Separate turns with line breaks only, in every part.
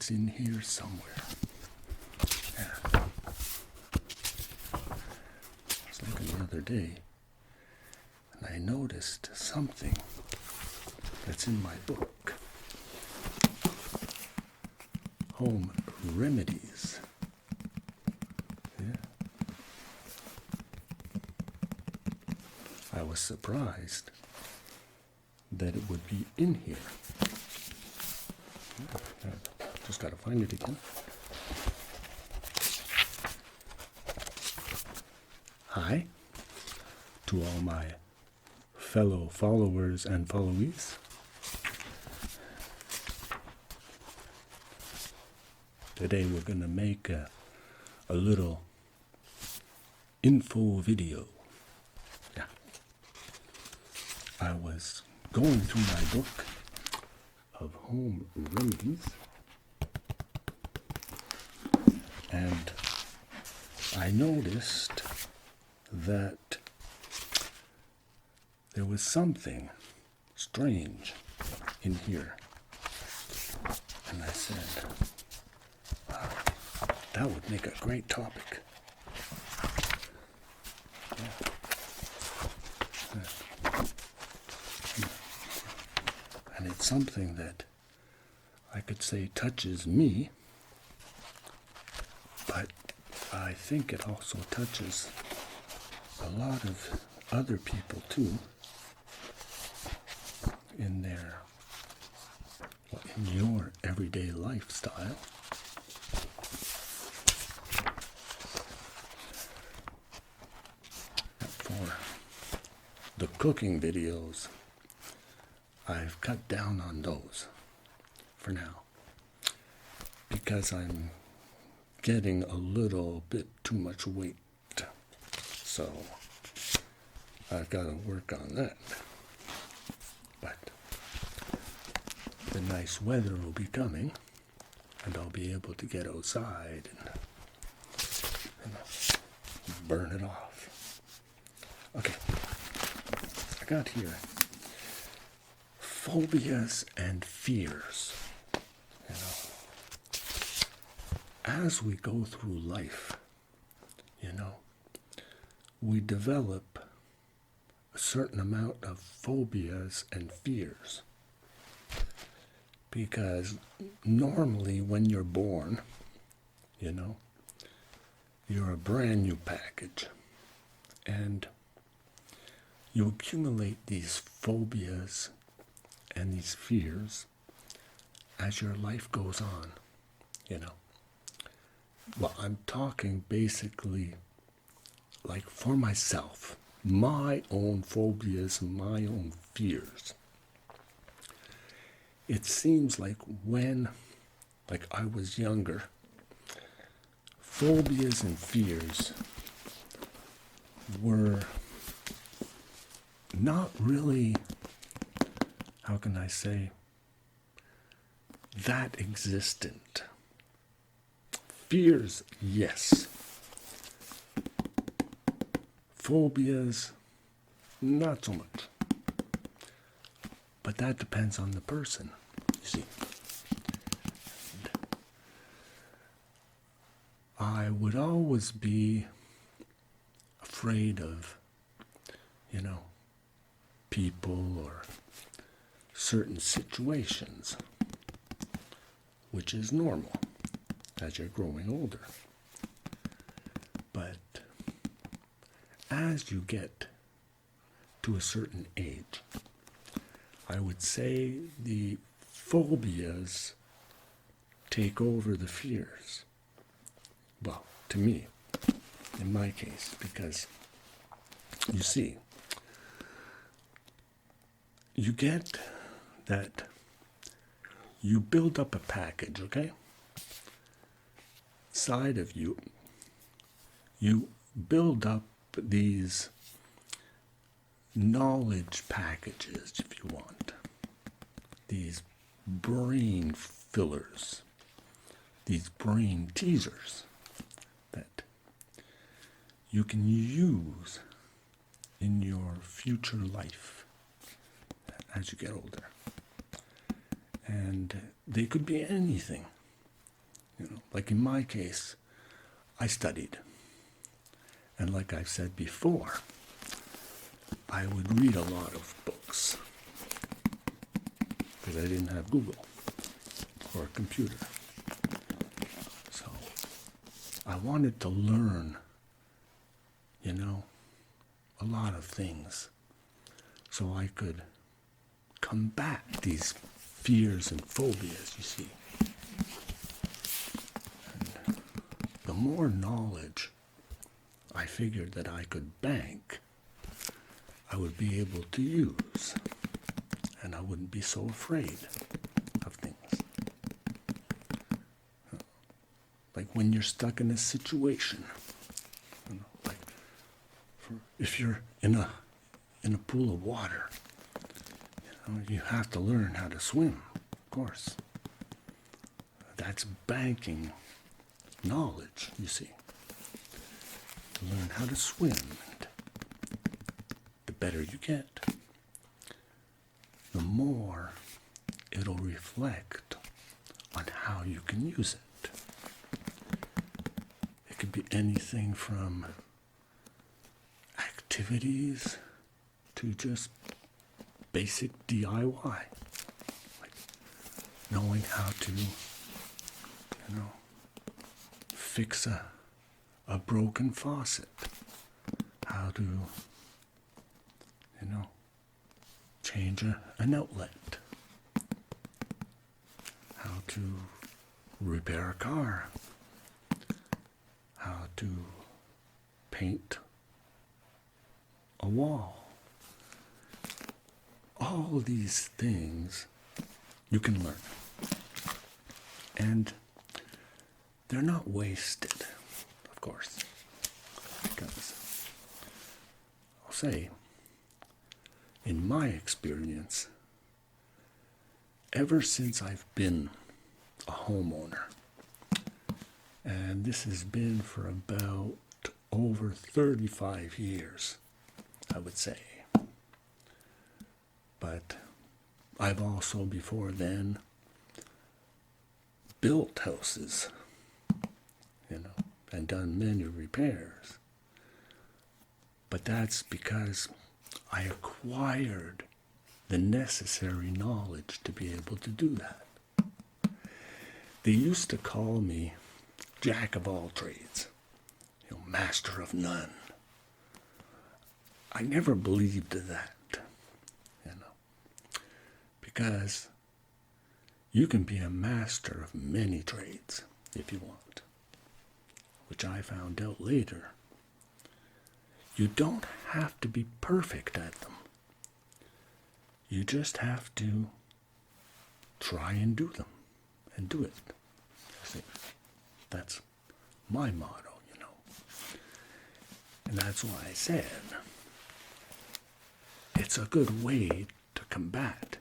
it's in here somewhere. Yeah. I was looking the other day, and I noticed something that's in my book. Home remedies. Yeah. I was surprised that it would be in here. Just gotta find it again. Hi to all my fellow followers and followees. Today we're gonna make a little info video. Yeah. I was going through my book of home remedies, and I noticed that there was something strange in here. And I said, wow, that would make a great topic. Yeah. And it's something that I could say touches me, but I think it also touches a lot of other people too in your everyday lifestyle. For the cooking videos, I've cut down on those for now because I'm getting a little bit too much weight. So I've got to work on that. But the nice weather will be coming, and I'll be able to get outside and burn it off. Okay, I got here phobias and fears. You know, as we go through life, we develop a certain amount of phobias and fears. Because normally when you're born, you're a brand new package. And you accumulate these phobias and these fears as your life goes on, Well, I'm talking basically like for myself, my own phobias, my own fears. It seems like when I was younger, phobias and fears were not really, how can I say, that existent. Fears, yes. Phobias, not so much. But that depends on the person, you see. I would always be afraid of, people or certain situations, which is normal as you're growing older. But as you get to a certain age, I would say the phobias take over the fears. Well, to me, in my case, because you see, you get that you build up a package, okay? Side of you, you build up these knowledge packages, if you want, these brain fillers, these brain teasers that you can use in your future life as you get older. And they could be anything. Like in my case, I studied. And like I've said before, I would read a lot of books because I didn't have Google or a computer. So I wanted to learn, a lot of things so I could combat these fears and phobias, you see. And the more knowledge I figured that I could bank, I would be able to use, and I wouldn't be so afraid of things. Like when you're stuck in a situation, like if you're in a pool of water, you have to learn how to swim, of course. That's banking knowledge, you see. To learn how to swim, and the better you get, the more it'll reflect on how you can use it. It could be anything from activities to just basic DIY, like knowing how to, fix a broken faucet, how to, change an outlet, how to repair a car, how to paint a wall. All these things you can learn. And they're not wasted, of course. Because I'll say, in my experience, ever since I've been a homeowner, and this has been for about over 35 years, I would say. But I've also before then built houses, and done many repairs. But that's because I acquired the necessary knowledge to be able to do that. They used to call me Jack of all trades, master of none. I never believed that, because you can be a master of many trades if you want, which I found out later. You don't have to be perfect at them. You just have to try and do them, and do it. See, that's my motto, And that's why I said it's a good way to combat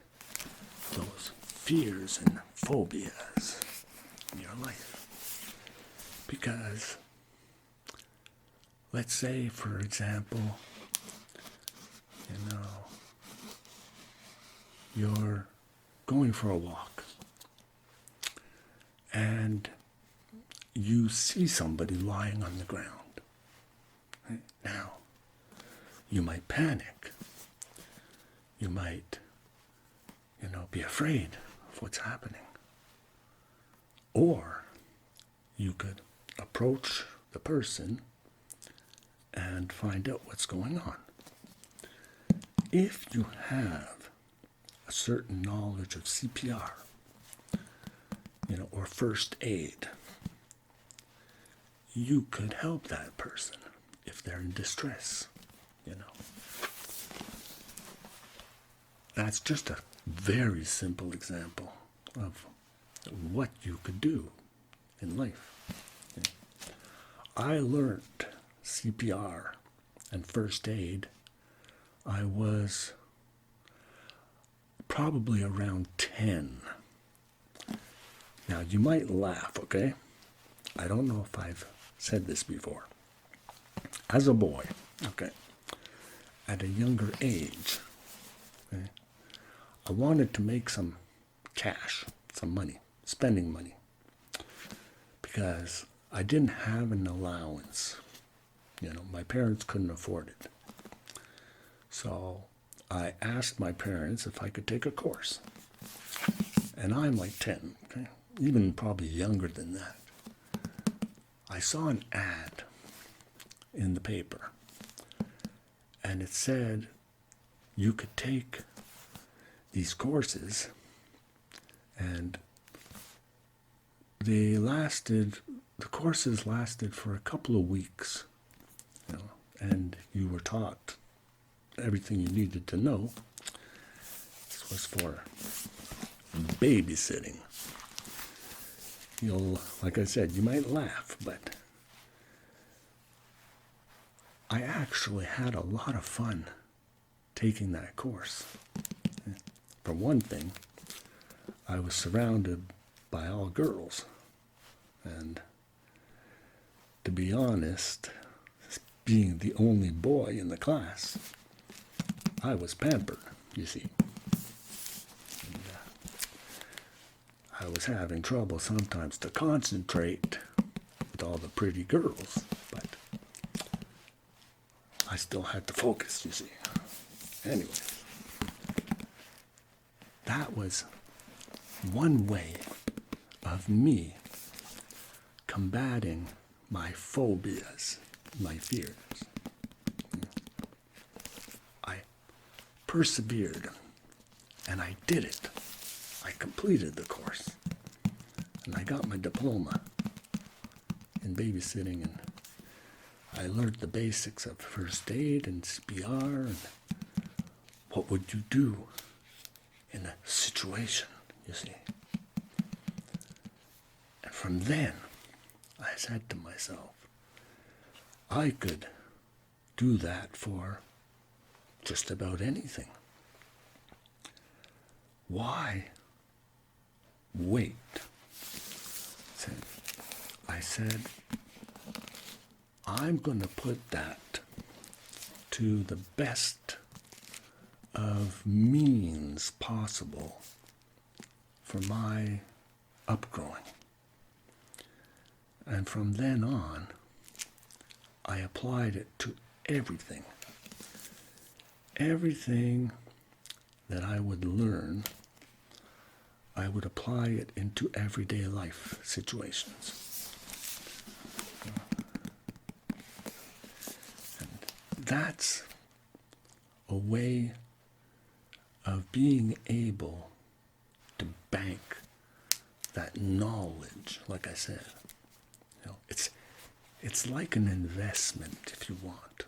those fears and phobias in your life. Because, let's say, for example, you're going for a walk and you see somebody lying on the ground. Right? Now, you might panic. You might, be afraid of what's happening. Or you could approach the person and find out what's going on. If you have a certain knowledge of CPR, or first aid, you could help that person if they're in distress, That's just a very simple example of what you could do in life. I learned CPR and first aid. I was probably around 10. Now, you might laugh, okay? I don't know if I've said this before. As a boy, okay, at a younger age, okay, I wanted to make some cash, some money, spending money. because I didn't have an allowance. My parents couldn't afford it. So I asked my parents if I could take a course. And I'm like 10, okay? Even probably younger than that. I saw an ad in the paper, and it said you could take these courses, and the courses lasted for a couple of weeks, and you were taught everything you needed to know. This was for babysitting. Like I said, you might laugh, but I actually had a lot of fun taking that course. For one thing, I was surrounded by all girls, and to be honest, being the only boy in the class, I was pampered, you see. I was having trouble sometimes to concentrate with all the pretty girls, but I still had to focus, you see. Anyway, that was one way of me combating my phobias, my fears. I persevered, and I did it. I completed the course, and I got my diploma in babysitting, and I learned the basics of first aid and CPR, and what would you do in a situation, you see. And from then, I said to myself, I could do that for just about anything. Why wait? I said, I'm going to put that to the best of means possible for my upgrowing. And from then on, I applied it to everything. Everything that I would learn, I would apply it into everyday life situations. And that's a way of being able to bank that knowledge, like I said. It's like an investment, if you want.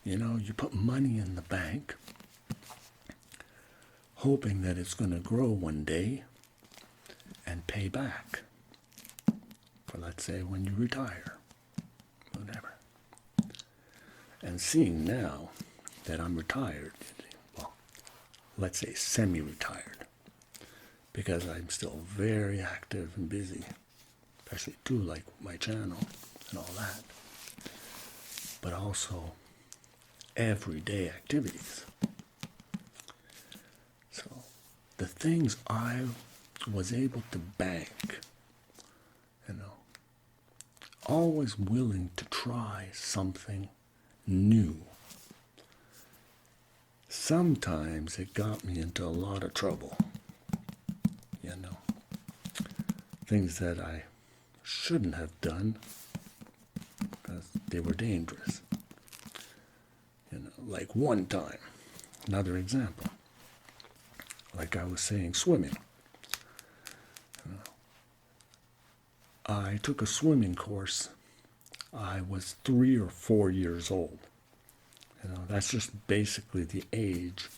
You put money in the bank, hoping that it's going to grow one day and pay back for, let's say, when you retire, whatever. And seeing now that I'm retired, well, let's say semi-retired, because I'm still very active and busy, especially too, like my channel and all that, but also everyday activities. So the things I was able to bank, always willing to try something new. Sometimes it got me into a lot of trouble, things that I shouldn't have done because they were dangerous. Like one time, another example, like I was saying, swimming. I took a swimming course. I was 3 or 4 years old. That's just basically the age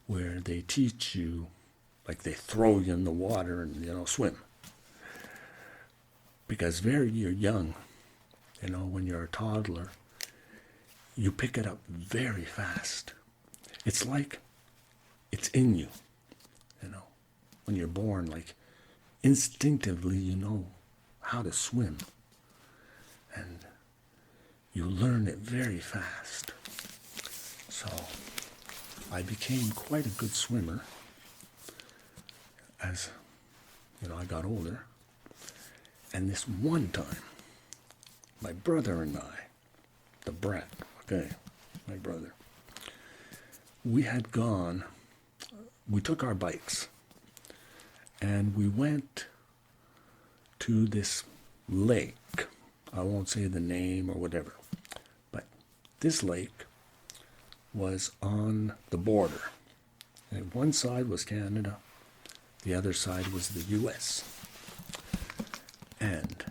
where they teach you, like they throw you in the water and, swim. Because you're young, when you're a toddler, you pick it up very fast. It's like it's in you, when you're born, like instinctively you know how to swim. And you learn it very fast. So I became quite a good swimmer as, I got older. And this one time, my brother and I, the brat, okay, my brother, we took our bikes and we went to this lake. I won't say the name or whatever, but this lake was on the border. And one side was Canada, the other side was the U.S. And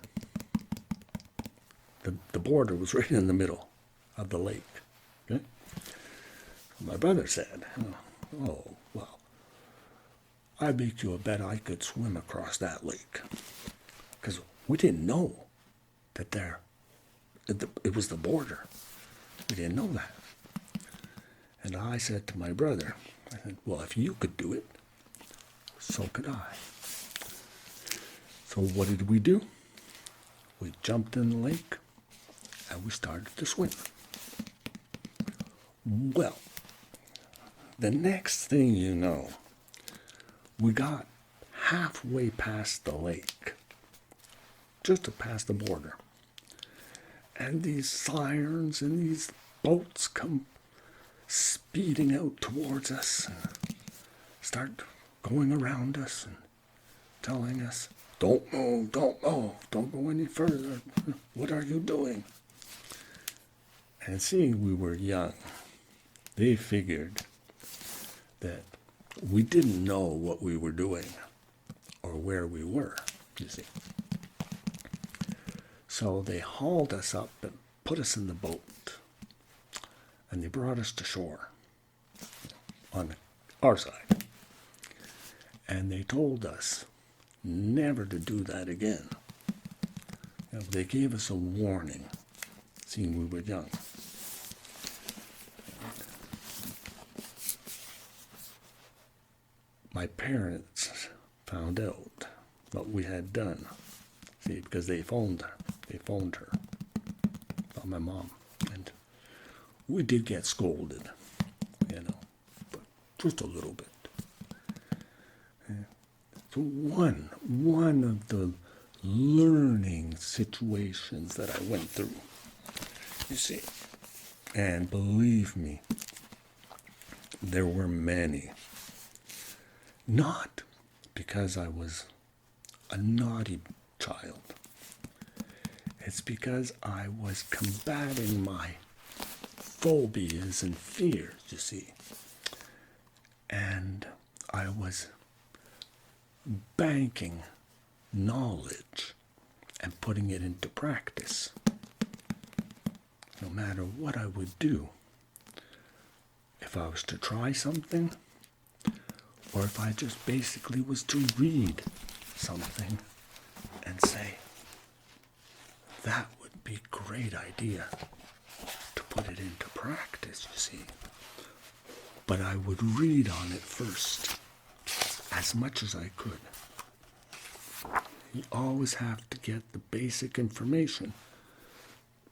the border was right in the middle of the lake. Okay? My brother said, oh, well, I make you a bet I could swim across that lake. Because we didn't know that it was the border. We didn't know that. And I said to my brother, I said, well, if you could do it, so could I. So what did we do? We jumped in the lake and we started to swim. Well, the next thing you know, we got halfway past the lake, just to pass the border. And these sirens and these boats come speeding out towards us and start going around us and telling us, don't move, don't go any further. What are you doing? And seeing we were young, they figured that we didn't know what we were doing or where we were, you see. So they hauled us up and put us in the boat. And they brought us to shore on our side. And they told us never to do that again. You know, they gave us a warning, seeing we were young. My parents found out what we had done. See, because they phoned her, my mom, and we did get scolded, but just a little bit. So one of the learning situations that I went through, you see, and believe me, there were many. Not because I was a naughty child. It's because I was combating my phobias and fears, you see. And I was banking knowledge and putting it into practice. No matter what I would do, if I was to try something, or if I just basically was to read something and say, that would be a great idea to put it into practice, you see. But I would read on it first, as much as I could. You always have to get the basic information,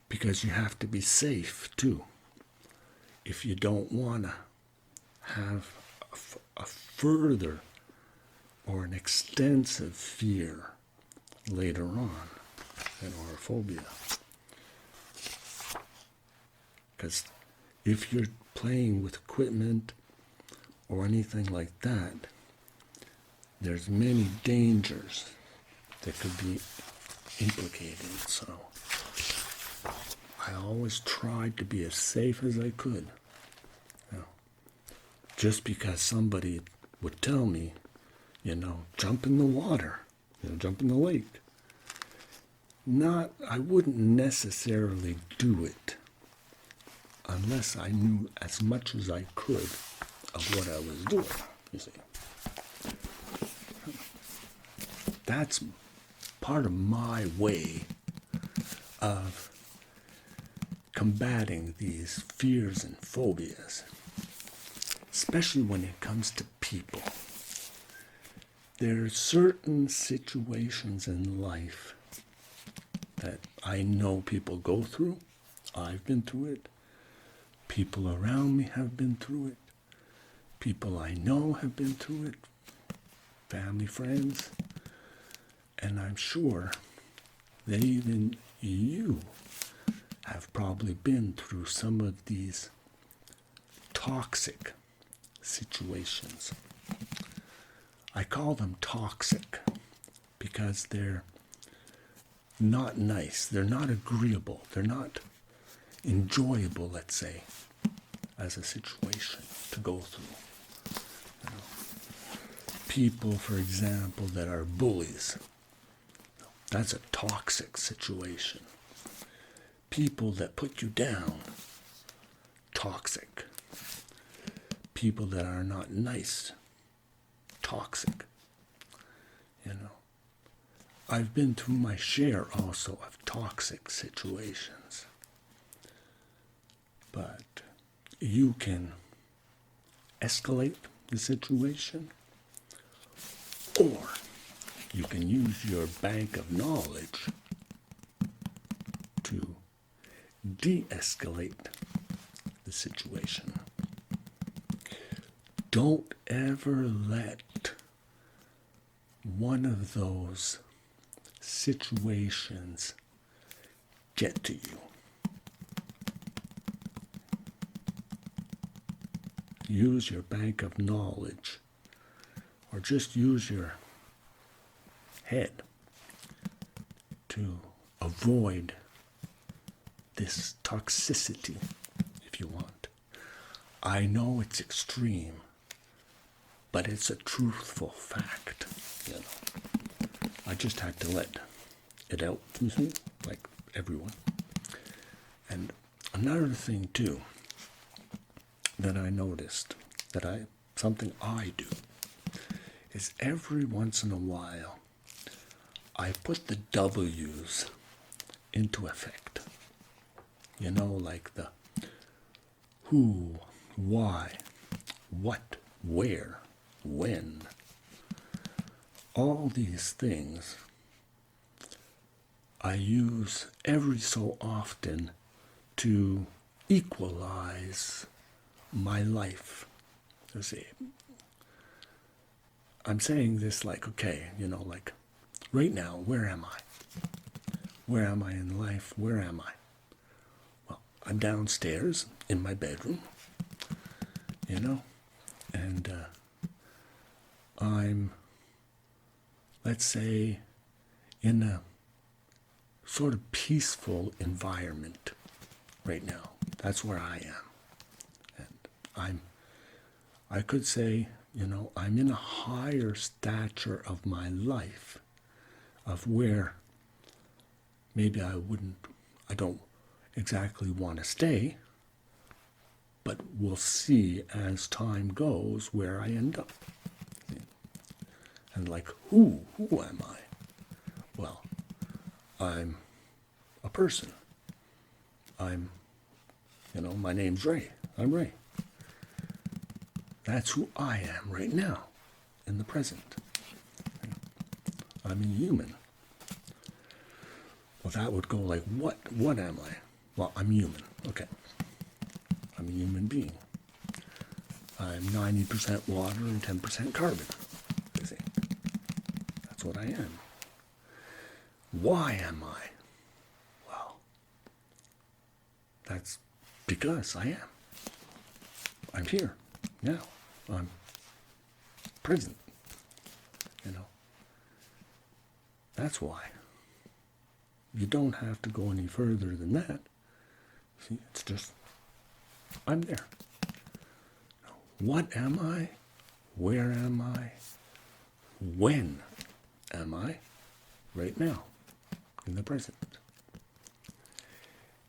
because you have to be safe, too. If you don't want to have a further or an extensive fear later on, or a phobia. Because if you're playing with equipment or anything like that, there's many dangers that could be implicated. So I always tried to be as safe as I could. Just because somebody would tell me, jump in the water, jump in the lake. I wouldn't necessarily do it unless I knew as much as I could of what I was doing, you see. That's part of my way of combating these fears and phobias, especially when it comes to people. There are certain situations in life that I know people go through. I've been through it. People around me have been through it. People I know have been through it. Family, friends. And I'm sure that even you have probably been through some of these toxic situations. I call them toxic because they're not nice, they're not agreeable, they're not enjoyable, let's say, as a situation to go through. You know, people, for example, that are bullies, that's a toxic situation. People that put you down, toxic. People that are not nice, toxic. You know, I've been through my share also of toxic situations. But you can escalate the situation, or you can use your bank of knowledge to de-escalate the situation. Don't ever let one of those situations get to you. Use your bank of knowledge, or just use your head to avoid this toxicity, if you want. I know it's extreme, but it's a truthful fact, you know. I just had to let it out, like everyone. And another thing too that I noticed, something I do, is every once in a while I put the W's into effect. You know, like the who, why, what, where, when. All these things I use every so often to equalize my life. You see, I'm saying this like, okay, you know, like right now, where am I? Where am I in life? Where am I? Well, I'm downstairs in my bedroom, you know, and I'm, let's say, in a sort of peaceful environment right now. That's where I am. And I could say, you know, I'm in a higher stature of my life, of where maybe I don't exactly want to stay, but we'll see as time goes where I end up. And like, who am I? Well, I'm a person. My name's Ray. I'm Ray. That's who I am right now, in the present. I'm a human. Well, that would go like, what am I? Well, I'm human. Okay. I'm a human being. I'm 90% water and 10% carbon. You see? That's what I am. Why am I? Well, that's because I am. I'm here now. I'm present. You know. That's why. You don't have to go any further than that. See, it's just, I'm there. What am I? Where am I? When am I? Right now, in the present.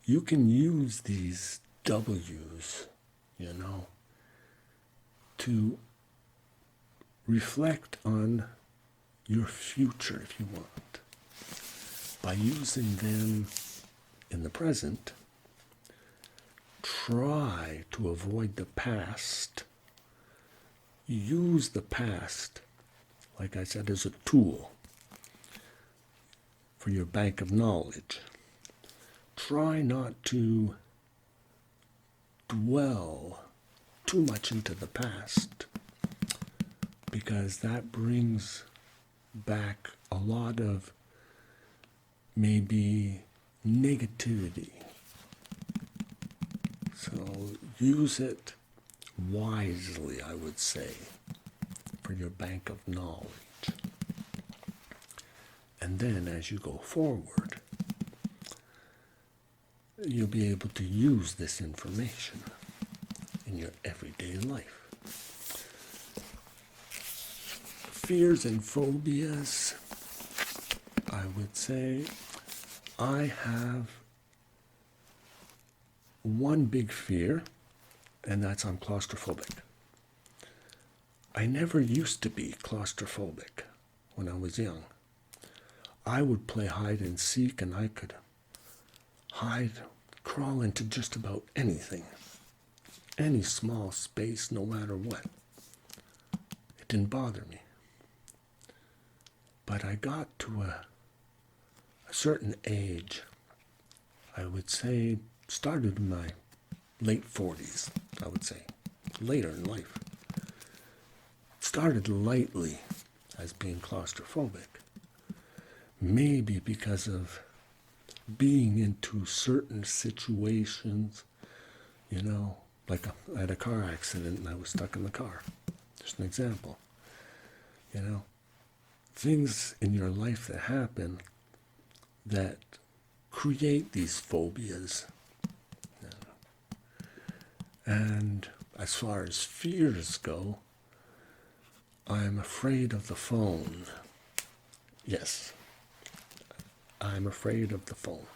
You can use these W's, you know, to reflect on your future if you want. By using them in the present, try to avoid the past. Use the past, like I said, as a tool for your bank of knowledge. Try not to dwell too much into the past, because that brings back a lot of maybe negativity. So use it wisely, I would say, for your bank of knowledge. And then as you go forward, you'll be able to use this information in your everyday life. Fears and phobias, I would say I have one big fear, and that's I'm claustrophobic. I never used to be claustrophobic when I was young. I would play hide and seek, and I could crawl into just about anything, any small space, no matter what. It didn't bother me. But I got to a certain age, I would say, started in my late 40s, I would say, later in life. Started lightly as being claustrophobic. Maybe because of being into certain situations, like I had a car accident and I was stuck in the car. Just an example. Things in your life that happen that create these phobias. And as far as fears go, I'm afraid of the phone. Yes, I'm afraid of the phone.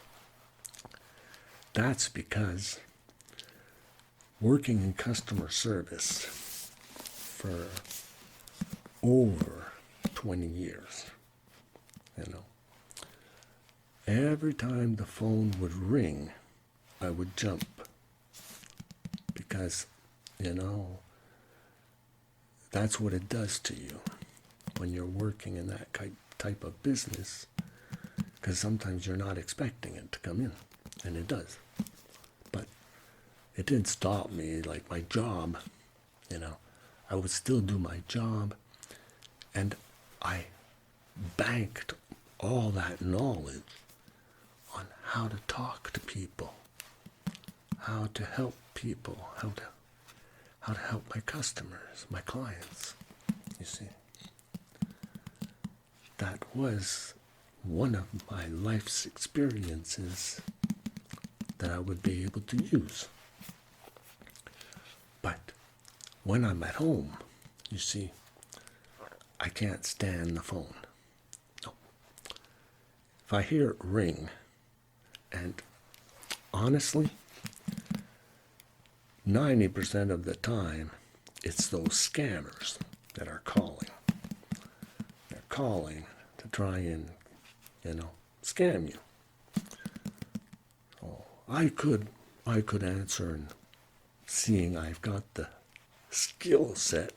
That's because working in customer service for over 20 years, every time the phone would ring, I would jump because, that's what it does to you when you're working in that type of business, because sometimes you're not expecting it to come in, and it does. But it didn't stop me, like my job, I would still do my job, and I banked all that knowledge on how to talk to people, how to help people, how to help my customers, my clients, you see. That was one of my life's experiences that I would be able to use. But when I'm at home, you see, I can't stand the phone. No. If I hear it ring, and honestly, 90% of the time, it's those scammers that are calling. They're calling to try and, scam you. Oh, I could answer, and seeing I've got the skill set,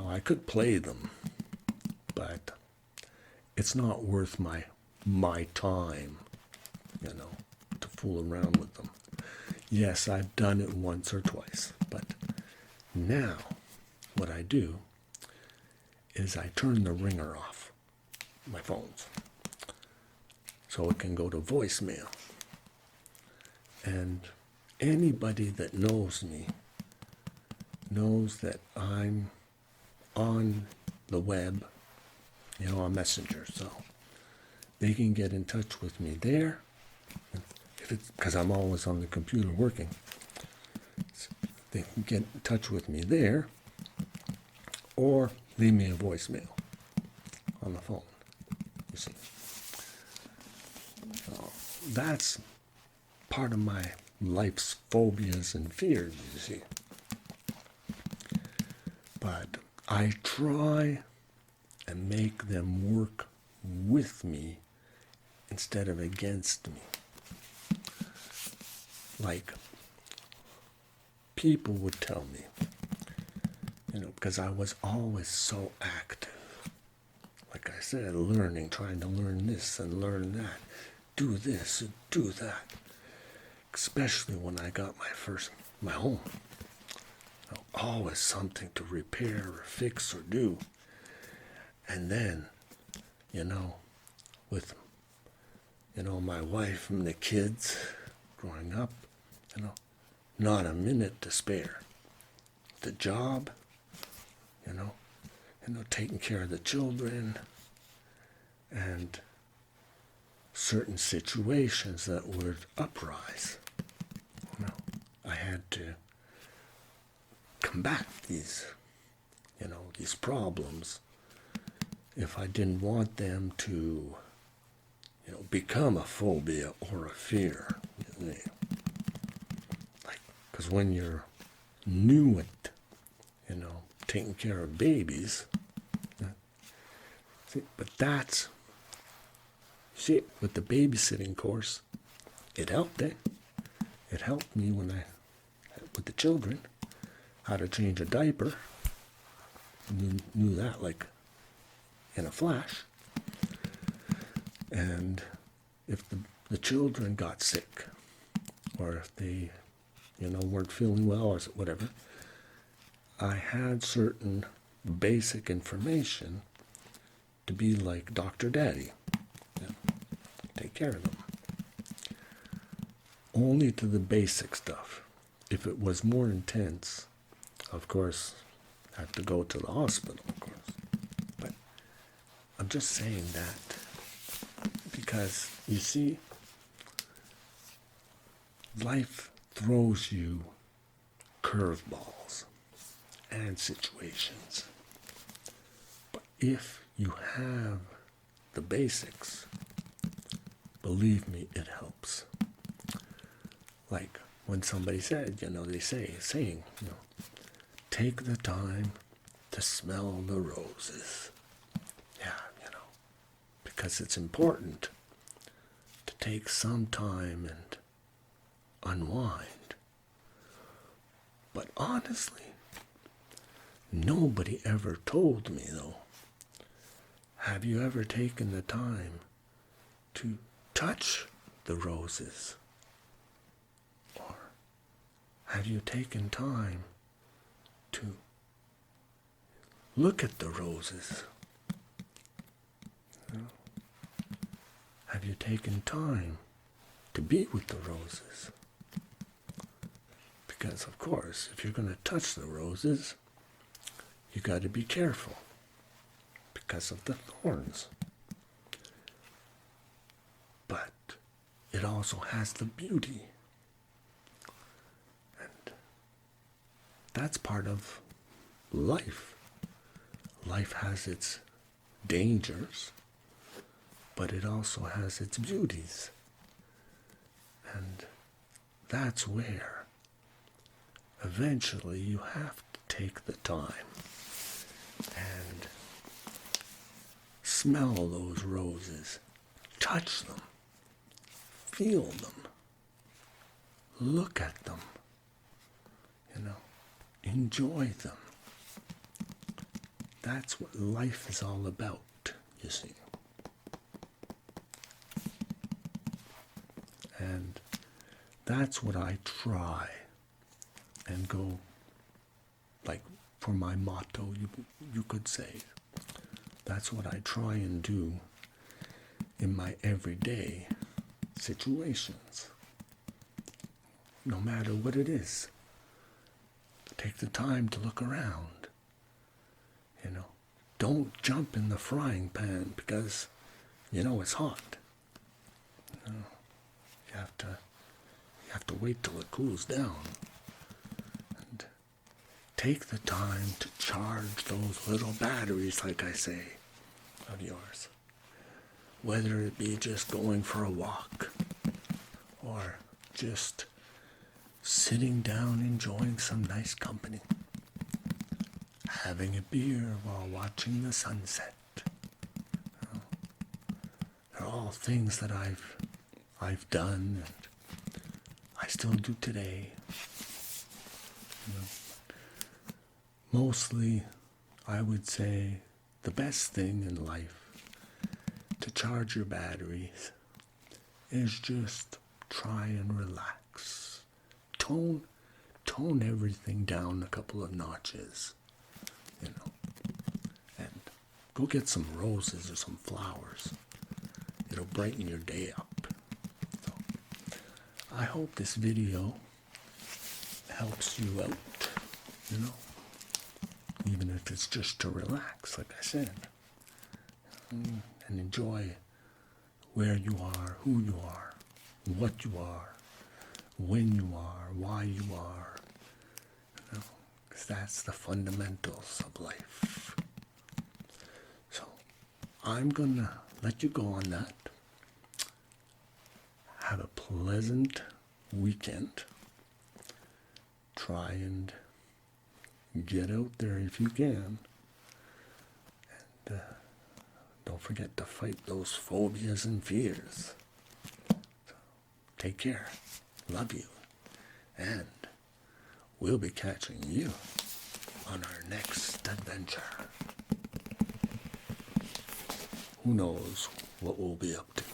I could play them, but it's not worth my time, to fool around with them. Yes, I've done it once or twice, but now what I do is I turn the ringer off, my phones, so it can go to voicemail. And anybody that knows me knows that I'm on the web, on Messenger, so they can get in touch with me there. If it's because I'm always on the computer working, they can get in touch with me there, or leave me a voicemail on the phone, you see. So that's part of my life's phobias and fears, you see. But I try and make them work with me instead of against me. Like people would tell me, because I was always so active. Like I said, learning, trying to learn this and learn that, do this and do that. Especially when I got my home. Always something to repair or fix or do. And then, with my wife and the kids growing up, not a minute to spare. The job, taking care of the children, and certain situations that would uprise. I had to combat these problems if I didn't want them to, become a phobia or a fear. Because when you're new at, taking care of babies, but that's, with the babysitting course, it helped it. It helped me with the children, how to change a diaper. Knew that like in a flash. And if the children got sick, or if they, weren't feeling well or whatever, I had certain basic information to be like Dr. Daddy. Take care of them. Only to the basic stuff. If it was more intense, of course, I have to go to the hospital, of course. But I'm just saying that because, you see, life throws you curveballs and situations. But if you have the basics, believe me, it helps. Like when somebody said, saying, take the time to smell the roses. Yeah, because it's important to take some time and unwind. But honestly, nobody ever told me, though, have you ever taken the time to touch the roses? Or have you taken time to look at the roses? Have you taken time to be with the roses? Because, of course, if you're going to touch the roses, you got to be careful because of the thorns. But it also has the beauty. And that's part of life. Life has its dangers, but it also has its beauties. And that's where eventually you have to take the time and smell those roses, touch them, feel them, look at them, enjoy them. That's what life is all about, you see. And that's what I try and go, like, for my motto, you could say. That's what I try and do in my everyday situations. No matter what it is. Take the time to look around. Don't jump in the frying pan because, it's hot. You have to wait till it cools down. And take the time to charge those little batteries, like I say, of yours. Whether it be just going for a walk or just sitting down enjoying some nice company, having a beer while watching the sunset. They're all things that I've done and I still do today. Mostly, I would say the best thing in life to charge your batteries is just try and relax. Tone everything down a couple of notches, and go get some roses or some flowers. It'll brighten your day up. I hope this video helps you out, you know, even if it's just to relax, like I said, and enjoy where you are, who you are, what you are, when you are, why you are, you know, because that's the fundamentals of life. So I'm gonna let you go on that. Have a pleasant weekend. Try and get out there if you can. And don't forget to fight those phobias and fears. So, take care. Love you. And we'll be catching you on our next adventure. Who knows what we'll be up to.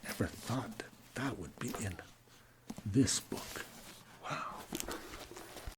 Ever thought that would be in this book?